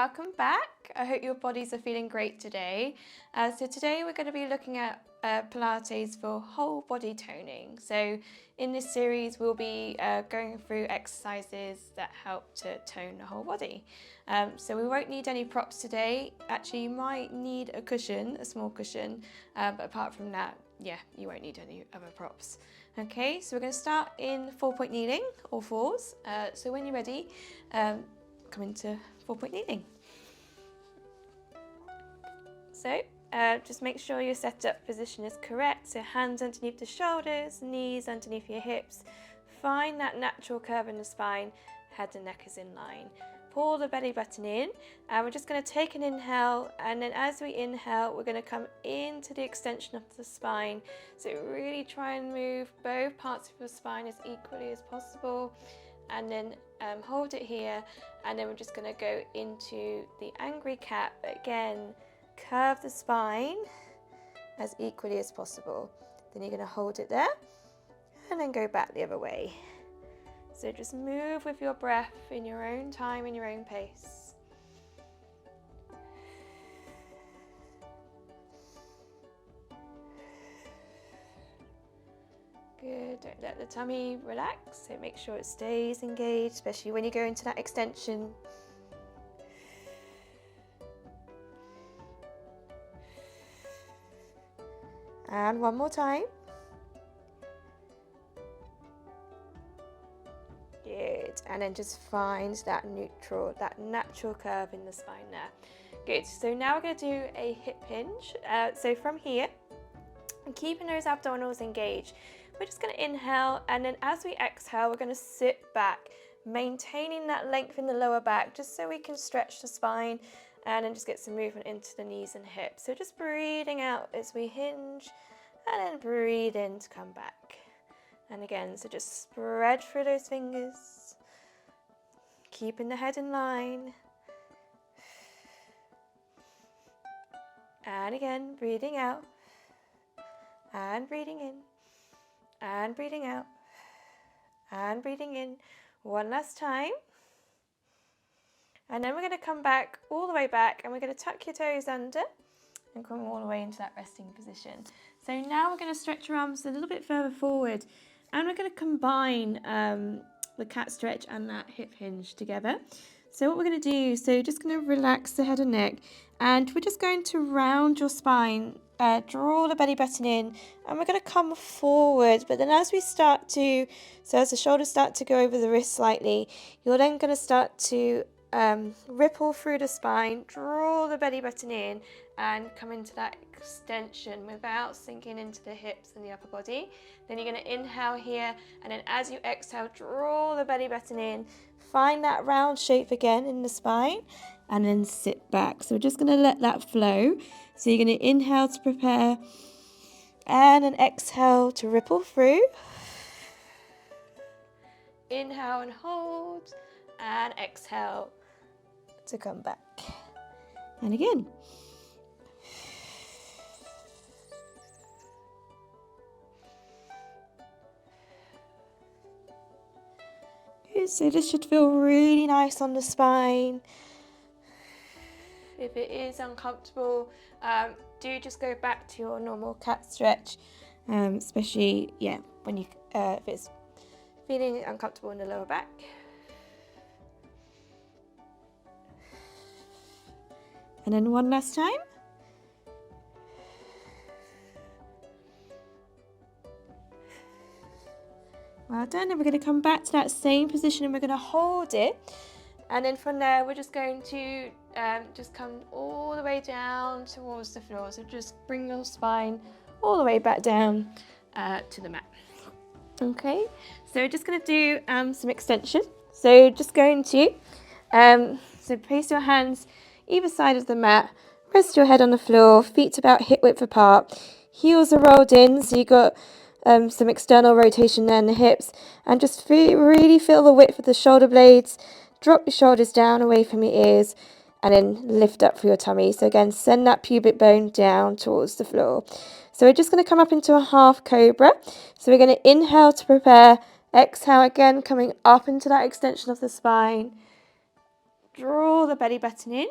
welcome back. I hope your bodies are feeling great today. So today we're going to be looking at Pilates for whole body toning. So in this series we'll be going through exercises that help to tone the whole body. So we won't need any props today. Actually, you might need a cushion, a small cushion, but apart from that, yeah, you won't need any other props. Okay, so we're going to start in 4-point kneeling or fours. So when you're ready, come into 4-point kneeling. So just make sure your setup position is correct. So hands underneath the shoulders, knees underneath your hips. Find that natural curve in the spine, head and neck is in line. Pull the belly button in, and we're just going to take an inhale, and then as we inhale we're going to come into the extension of the spine. So really try and move both parts of your spine as equally as possible, and then hold it here, and then we're just going to go into the angry cat. Again, curve the spine as equally as possible. Then you're going to hold it there and then go back the other way. So just move with your breath in your own time, in your own pace. Good, don't let the tummy relax, so make sure it stays engaged, especially when you go into that extension. And one more time. Good, and then just find that neutral, that natural curve in the spine there. Good, so now we're going to do a hip hinge. So from here, and keeping those abdominals engaged, we're just going to inhale, and then as we exhale, we're going to sit back, maintaining that length in the lower back, just so we can stretch the spine and then just get some movement into the knees and hips. So just breathing out as we hinge, and then breathe in to come back. And again, so just spread through those fingers, keeping the head in line. And again, breathing out, and breathing in, and breathing out, and breathing in. One last time. And then we're going to come back, all the way back, and we're going to tuck your toes under and come all the way into that resting position. So now we're going to stretch your arms a little bit further forward, and we're going to combine the cat stretch and that hip hinge together. So what we're going to do, so just going to relax the head and neck, and we're just going to round your spine, draw the belly button in, and we're going to come forward. But then as we start to, so as the shoulders start to go over the wrist slightly, you're then going to start to ripple through the spine, draw the belly button in, and come into that extension without sinking into the hips and the upper body. Then you're going to inhale here, and then as you exhale, draw the belly button in, find that round shape again in the spine, and then sit back. So we're just going to let that flow. So you're going to inhale to prepare, and then exhale to ripple through. Inhale and hold, and exhale to come back. And again. Good, so this should feel really nice on the spine. If it is uncomfortable, do just go back to your normal cat stretch, especially when you if it's feeling uncomfortable in the lower back. And then one last time. Well done. And we're going to come back to that same position, and we're going to hold it. And then from there, we're just going to just come all the way down towards the floor. So just bring your spine all the way back down to the mat. Okay, so we're just going to do some extension. So just going to, so place your hands either side of the mat, rest your head on the floor, feet about hip width apart, heels are rolled in, so you got some external rotation there in the hips, and just really feel the width of the shoulder blades. Drop your shoulders down away from your ears, and then lift up through your tummy. So again, send that pubic bone down towards the floor. So we're just going to come up into a half cobra. So we're going to inhale to prepare, exhale again, coming up into that extension of the spine. draw the belly button in.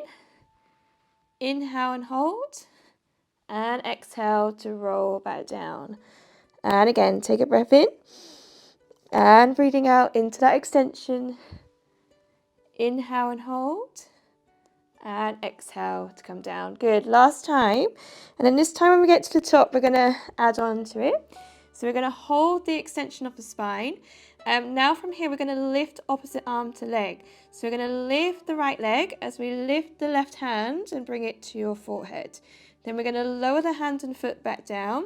Inhale and hold. And exhale to roll back down. And again, take a breath in. And breathing out into that extension. Inhale and hold. And exhale to come down. Good. Last time. And then this time when we get to the top, we're going to add on to it. So we're going to hold the extension of the spine. Now from here, we're going to lift opposite arm to leg. So we're going to lift the right leg as we lift the left hand and bring it to your forehead. Then we're going to lower the hand and foot back down.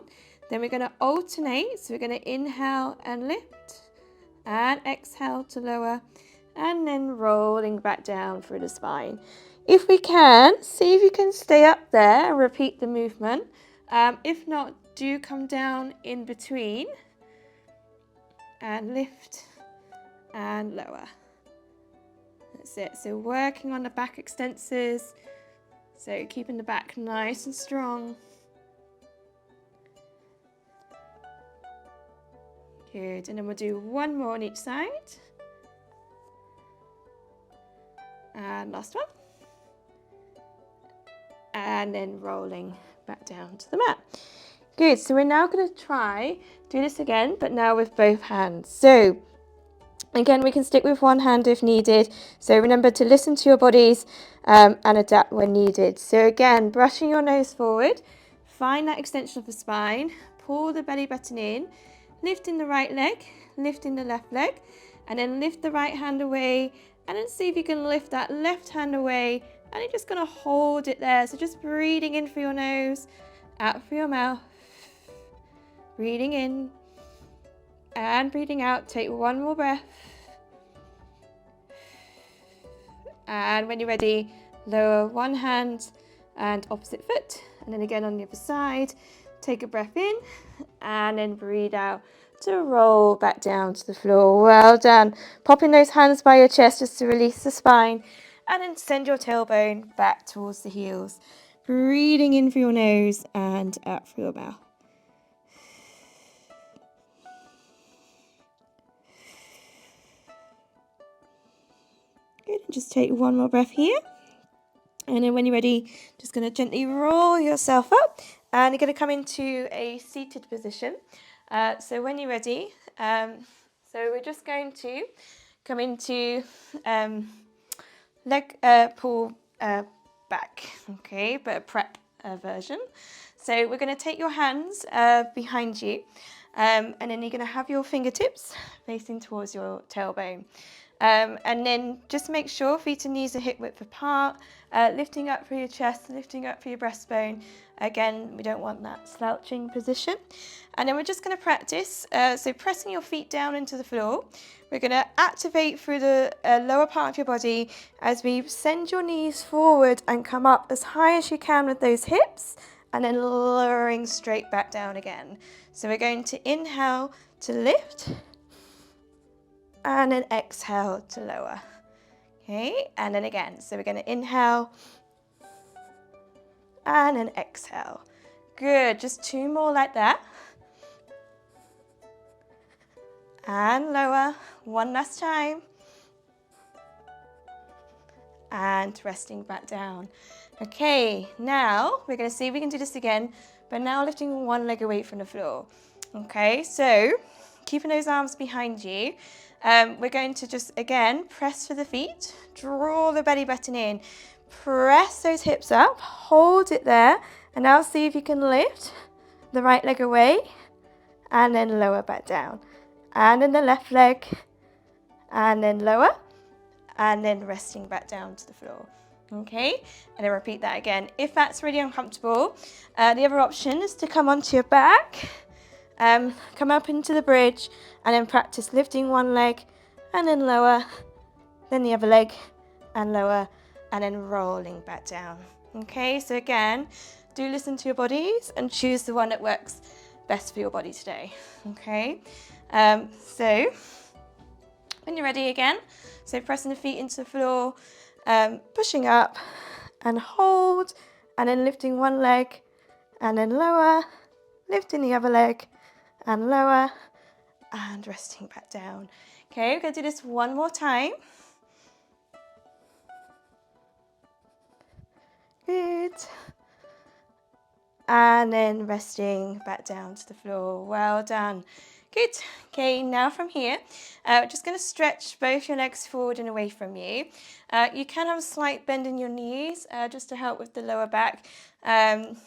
Then we're going to alternate. So we're going to inhale and lift and exhale to lower and then rolling back down through the spine. If we can, see if you can stay up there and repeat the movement. If not, do come down in between and lift and lower. That's it. So working on the back extensors. So keeping the back nice and strong. Good. And then we'll do one more on each side. And last one. And then rolling back down to the mat. Good. So we're now going to do this again, but now with both hands. So again, we can stick with one hand if needed. So remember to listen to your bodies and adapt when needed. So again, brushing your nose forward, find that extension of the spine, pull the belly button in, lifting the right leg, lifting the left leg, and then lift the right hand away, and then see if you can lift that left hand away, and you're just going to hold it there. So just breathing in through your nose, out through your mouth, breathing in and breathing out. Take one more breath. And when you're ready, lower one hand and opposite foot. And then again on the other side, take a breath in and then breathe out to roll back down to the floor. Well done. Popping those hands by your chest just to release the spine. And then send your tailbone back towards the heels. Breathing in through your nose and out through your mouth. Good. And just take one more breath here. And then when you're ready, just going to gently roll yourself up. And you're going to come into a seated position. So when you're ready, so we're just going to come into leg pull back, okay, but a prep version. So we're going to take your hands behind you, and then you're going to have your fingertips facing towards your tailbone. And then just make sure feet and knees are hip width apart, lifting up through your chest, lifting up through your breastbone. Again, we don't want that slouching position. And then we're just going to practice, so pressing your feet down into the floor. We're going to activate through the lower part of your body as we send your knees forward and come up as high as you can with those hips, and then lowering straight back down again. So we're going to inhale to lift, and then exhale to lower. Okay, and then again. So we're going to inhale and then exhale. Good, just two more like that. And lower, one last time. And resting back down. Okay, now we're going to see if we can do this again, but now lifting one leg away from the floor. Okay, so keeping those arms behind you. We're going to just, again, press for the feet, draw the belly button in, press those hips up, hold it there, and now see if you can lift the right leg away, and then lower back down. And then the left leg, and then lower, and then resting back down to the floor. Okay, and then repeat that again. If that's really uncomfortable, the other option is to come onto your back, come up into the bridge, and then practice lifting one leg and then lower, then the other leg and lower, and then rolling back down. Okay, so again, do listen to your bodies and choose the one that works best for your body today. Okay, so when you're ready again, so pressing the feet into the floor, pushing up and hold, and then lifting one leg and then lower, lifting the other leg and lower, and resting back down. Okay, we're going to do this one more time. Good. And then resting back down to the floor. Well done. Good. Okay, now from here, just going to stretch both your legs forward and away from you. You can have a slight bend in your knees just to help with the lower back. And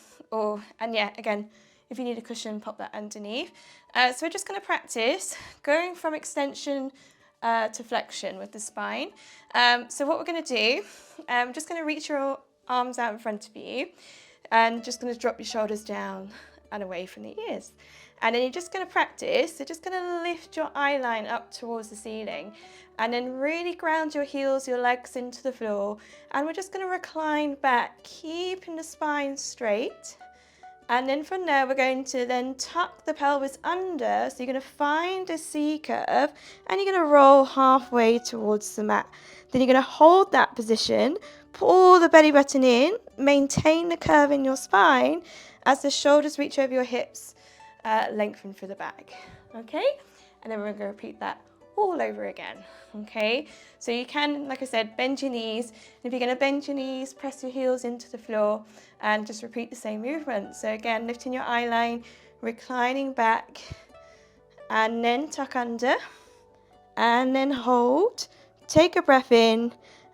yeah, again, if you need a cushion, pop that underneath. So we're just going to practice going from extension to flexion with the spine. So what we're going to do, I'm just going to reach your arms out in front of you. And just going to drop your shoulders down and away from the ears. And then you're just going to practice, so just going to lift your eye line up towards the ceiling and then really ground your heels, your legs into the floor. And we're just going to recline back, keeping the spine straight. And then from there, we're going to then tuck the pelvis under. So you're going to find a C curve and you're going to roll halfway towards the mat. Then you're going to hold that position, pull the belly button in, maintain the curve in your spine as the shoulders reach over your hips, lengthen through the back. Okay? And then we're going to repeat that all over again. Okay? So you can, like I said, bend your knees. If you're going to bend your knees, press your heels into the floor and just repeat the same movement. So again, lifting your eye line, reclining back, and then tuck under, and then hold. Take a breath in,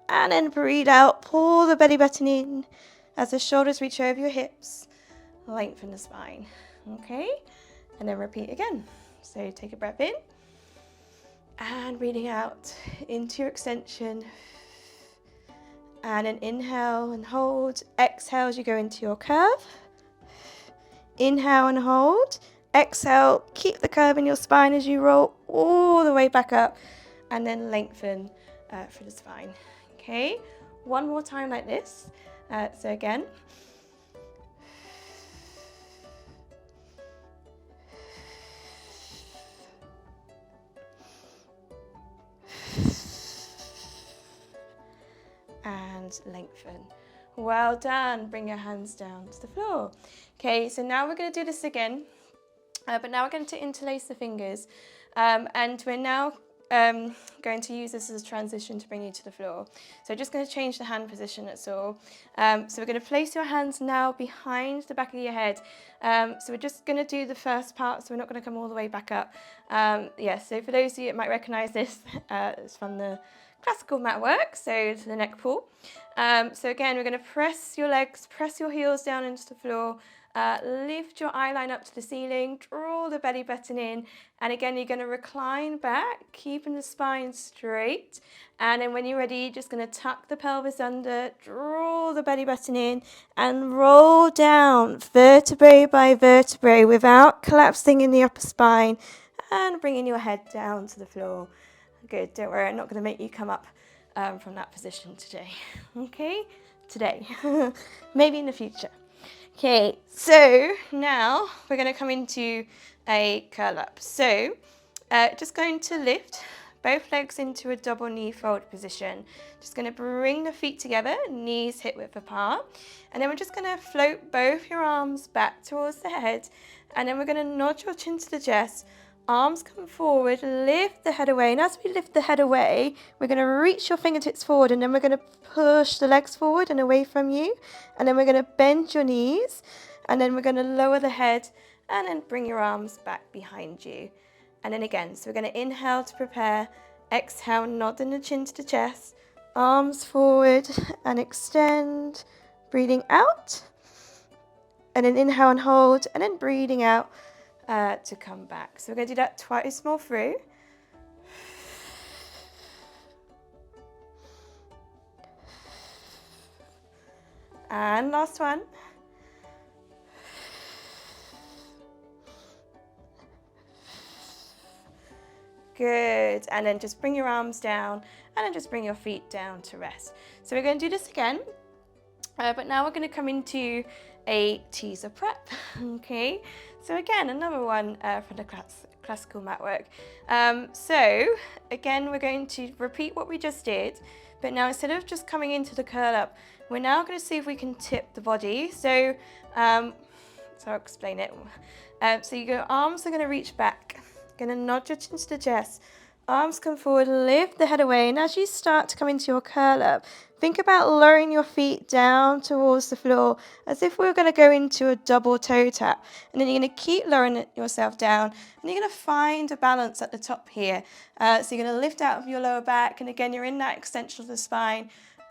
and then breathe out. Pull the belly button in as the shoulders reach over your hips. Lengthen the spine. Okay? And then repeat again. So take a breath in, and breathing out into your extension. And then inhale and hold. Exhale as you go into your curve. Inhale and hold. Exhale, keep the curve in your spine as you roll all the way back up. And then lengthen through the spine. Okay, one more time like this. So again. And lengthen. Well done. Bring your hands down to the floor. Okay, so now we're going to do this again, but now we're going to interlace the fingers, and we're now going to use this as a transition to bring you to the floor. So just going to change the hand position, that's all. So we're going to place your hands now behind the back of your head. So we're just going to do the first part, so we're not going to come all the way back up. So for those of you that might recognise this, it's from the classical mat work, so to the neck pull. So again, we're going to press your legs, press your heels down into the floor, lift your eye line up to the ceiling, draw the belly button in, and again you're going to recline back, keeping the spine straight, and then when you're ready, you're just going to tuck the pelvis under, draw the belly button in, and roll down vertebrae by vertebrae without collapsing in the upper spine, and bringing your head down to the floor. Good, don't worry, I'm not going to make you come up from that position today. Okay, today, maybe in the future. Okay, so now we're going to come into a curl up. So just going to lift both legs into a double knee fold position. Just going to bring the feet together, knees hip width apart. And then we're just going to float both your arms back towards the head. And then we're going to nod your chin to the chest. Arms come forward, lift the head away, and as we lift the head away, we're going to reach your fingertips forward, and then we're going to push the legs forward and away from you, and then we're going to bend your knees, and then we're going to lower the head, and then bring your arms back behind you. And then again, so we're going to inhale to prepare, exhale, nodding the chin to the chest, arms forward and extend, breathing out, and then inhale and hold, and then breathing out. To come back. So we're going to do that twice more through. And last one. Good. And then just bring your arms down and then just bring your feet down to rest. So we're going to do this again. But now we're going to come into a teaser prep. Okay. So again, another one for the classical mat work. So again, we're going to repeat what we just did, but now instead of just coming into the curl up, we're now going to see if we can tip the body. So I'll explain it. So your arms are going to reach back, going to nod your chin to the chest, arms come forward, lift the head away, and as you start to come into your curl up, Think about lowering your feet down towards the floor as if we were going to go into a double toe tap. And then you're going to keep lowering yourself down, and you're going to find a balance at the top here. So you're going to lift out of your lower back, and again, you're in that extension of the spine,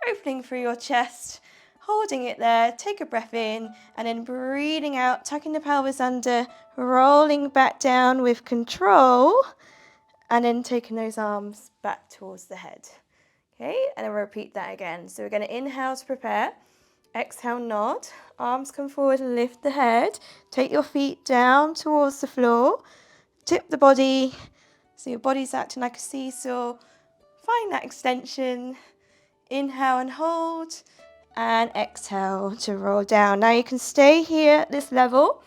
opening through your chest, holding it there. Take a breath in, and then breathing out, tucking the pelvis under, rolling back down with control, and then taking those arms back towards the head. Okay, and then we'll repeat that again. So we're going to inhale to prepare, exhale, nod, arms come forward, lift the head, take your feet down towards the floor, tip the body, so your body's acting like a seesaw, find that extension, inhale and hold, and exhale to roll down. Now you can stay here at this level,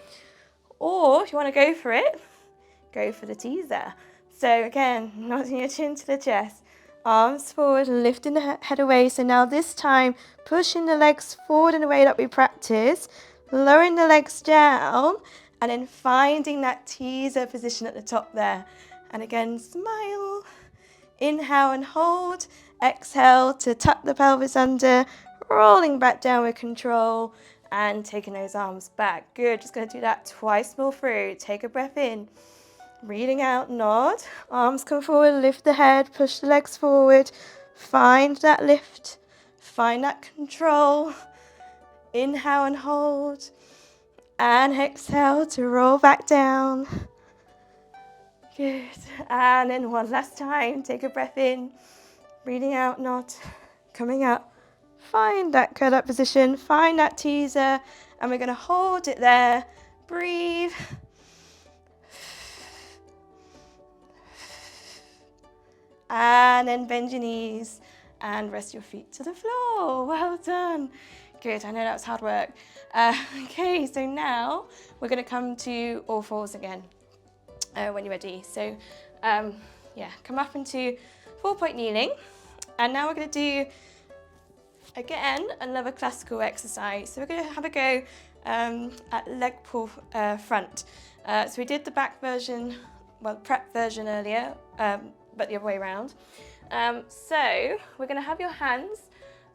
or if you want to go for it, go for the teaser. So again, nodding your chin to the chest, arms forward, lifting the head away. So now this time, pushing the legs forward in the way that we practice, lowering the legs down, and then finding that teaser position at the top there. And again, smile, inhale and hold, exhale to tuck the pelvis under, rolling back down with control, and taking those arms back. Good, just going to do that twice more through. Take a breath in. Breathing out, nod, arms come forward, lift the head, push the legs forward, find that lift, find that control, inhale and hold, and exhale to roll back down. Good, and then one last time, take a breath in, breathing out, nod, coming up, find that curl up position, find that teaser, and we're going to hold it there, breathe. And then bend your knees and rest your feet to the floor. Well done. Good, I know that was hard work. Okay, so now we're going to come to all fours again when you're ready. So yeah, come up into 4-point kneeling. And now we're going to do, again, another classical exercise. So we're going to have a go at leg pull front. So we did the back version, well, prep version earlier, but the other way around. So we're going to have your hands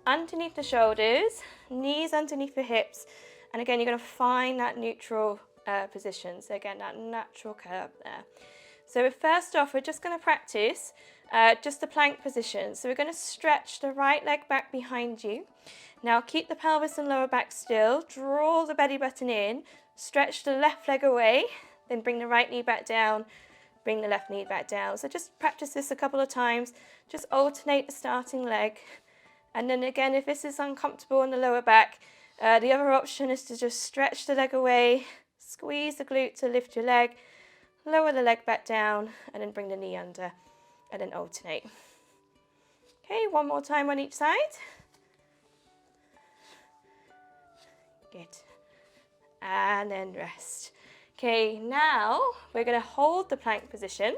underneath the shoulders, knees underneath the hips, and again you're going to find that neutral position. So again, that natural curve there. So first off, we're just going to practice just the plank position. So we're going to stretch the right leg back behind you. Now keep the pelvis and lower back still, draw the belly button in, stretch the left leg away, then bring the right knee back down, bring the left knee back down. So just practice this a couple of times. Just alternate the starting leg. And then again, if this is uncomfortable in the lower back, the other option is to just stretch the leg away, squeeze the glute to lift your leg, lower the leg back down, and then bring the knee under, and then alternate. Okay, one more time on each side. Good. And then rest. Okay, now we're going to hold the plank position,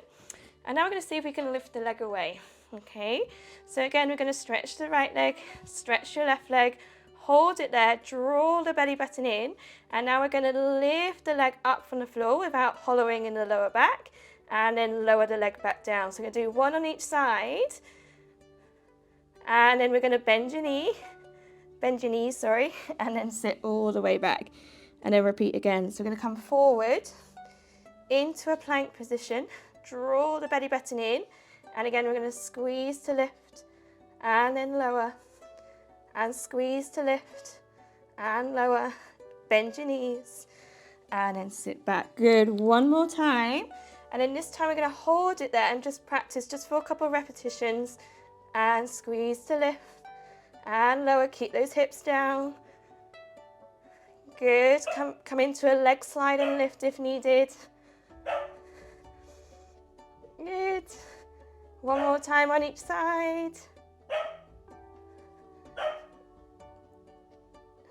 and now we're going to see if we can lift the leg away. Okay, so again, we're going to stretch the right leg, stretch your left leg, hold it there, draw the belly button in, and now we're going to lift the leg up from the floor without hollowing in the lower back, and then lower the leg back down. So we're going to do one on each side, and then we're going to bend your knees, and then sit all the way back. And then repeat again. So we're going to come forward into a plank position, draw the belly button in, and again we're going to squeeze to lift, and then lower, and squeeze to lift, and lower, bend your knees, and then sit back. Good, one more time. And then this time we're going to hold it there and just practice just for a couple of repetitions, and squeeze to lift, and lower, keep those hips down. Good, come into a leg slide and lift if needed. Good, one more time on each side.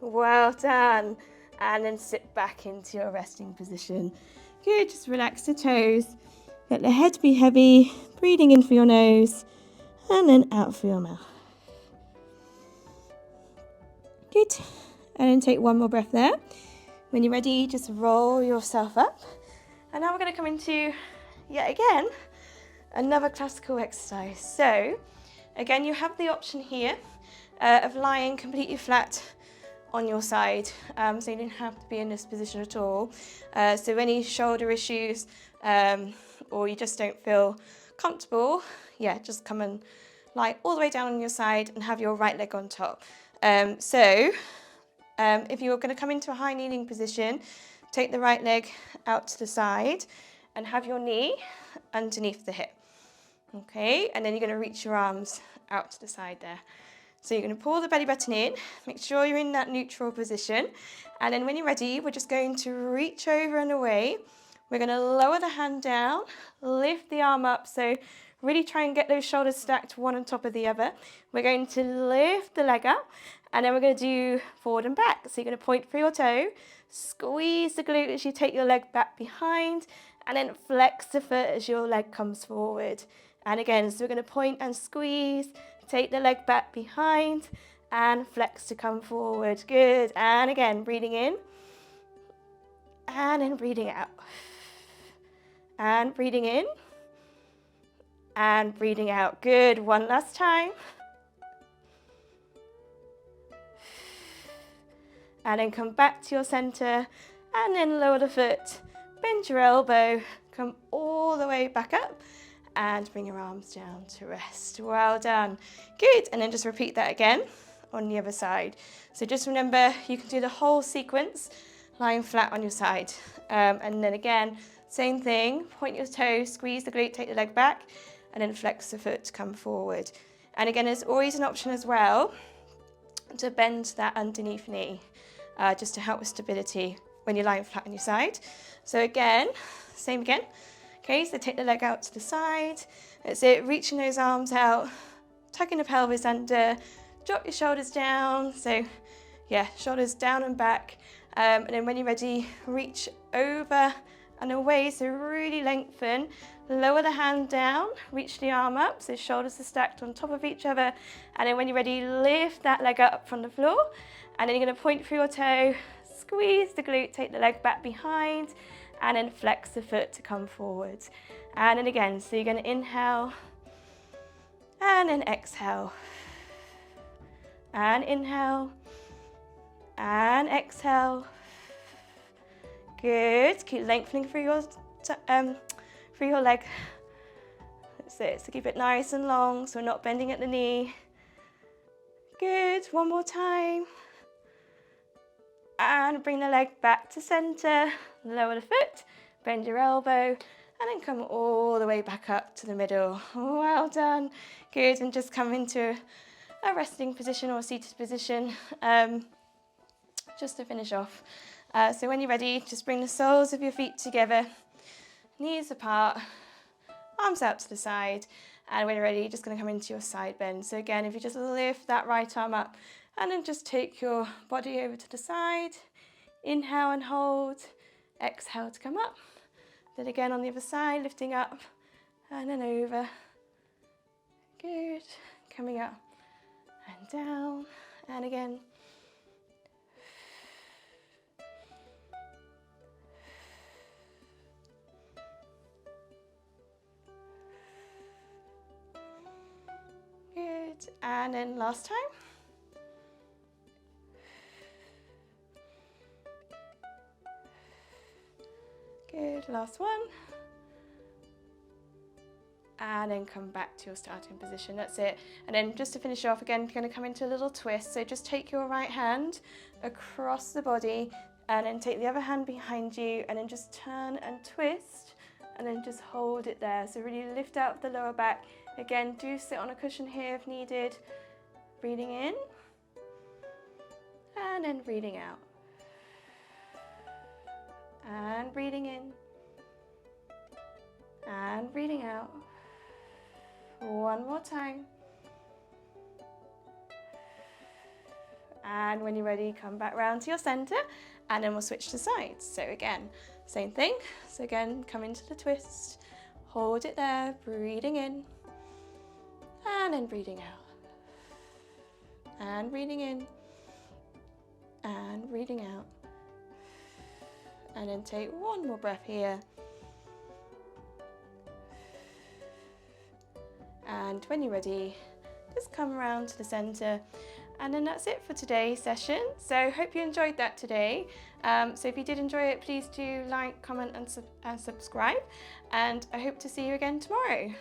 Well done, and then sit back into your resting position. Good, just relax the toes, let the head be heavy, breathing in for your nose, and then out for your mouth. Good. And then take one more breath there. When you're ready, just roll yourself up. And now we're going to come into, yet again, another classical exercise. So, again, you have the option here of lying completely flat on your side, so you don't have to be in this position at all. So any shoulder issues or you just don't feel comfortable, yeah, just come and lie all the way down on your side and have your right leg on top. If you're going to come into a high kneeling position, take the right leg out to the side and have your knee underneath the hip. Okay, and then you're going to reach your arms out to the side there. So you're going to pull the belly button in, make sure you're in that neutral position, and then when you're ready, we're just going to reach over and away. We're going to lower the hand down, lift the arm up, so really try and get those shoulders stacked one on top of the other. We're going to lift the leg up, and then we're going to do forward and back. So you're going to point for your toe, squeeze the glute as you take your leg back behind, and then flex the foot as your leg comes forward. And again, so we're going to point and squeeze, take the leg back behind, and flex to come forward. Good. And again, breathing in, and then breathing out. And breathing in, and breathing out. Good. One last time. And then come back to your center, and then lower the foot, bend your elbow, come all the way back up, and bring your arms down to rest. Well done. Good. And then just repeat that again on the other side. So just remember, you can do the whole sequence lying flat on your side. And then again, same thing, point your toe, squeeze the glute, take the leg back, and then flex the foot to come forward. And again, there's always an option as well to bend that underneath knee, just to help with stability when you're lying flat on your side. So again, same again. Okay, so take the leg out to the side. That's it, reaching those arms out, tucking the pelvis under, drop your shoulders down. So yeah, shoulders down and back. And then when you're ready, reach over and away. So really lengthen, lower the hand down, reach the arm up. So shoulders are stacked on top of each other. And then when you're ready, lift that leg up from the floor. And then you're gonna point through your toe, squeeze the glute, take the leg back behind, and then flex the foot to come forward. And then again, so you're going to inhale, and then exhale, and inhale, and exhale. Good. Keep lengthening through your leg. That's it. So keep it nice and long, so we're not bending at the knee. Good. One more time. And bring the leg back to center, lower the foot, bend your elbow, and then come all the way back up to the middle. Well done. Good, and just come into a resting position or seated position, just to finish off. So when you're ready, just bring the soles of your feet together, knees apart, arms out to the side, and when you're ready, you're just going to come into your side bend. So again, if you just lift that right arm up, and then just take your body over to the side, inhale and hold, exhale to come up. Then again on the other side, lifting up and then over. Good, coming up and down, and again. Good, and then last time. Good, last one. And then come back to your starting position, that's it. And then just to finish off, again, you're going to come into a little twist. So just take your right hand across the body and then take the other hand behind you and then just turn and twist and then just hold it there. So really lift out the lower back. Again, do sit on a cushion here if needed. Breathing in and then breathing out. And breathing in and breathing out. One more time. And when you're ready, come back round to your center and then we'll switch to sides. So again, same thing. So again, come into the twist, hold it there, breathing in and then breathing out. And breathing in and breathing out. And then take one more breath here. And when you're ready, just come around to the center And then that's it for today's session. So hope you enjoyed that today. So if you did enjoy it, please do like, comment and subscribe. And I hope to see you again tomorrow.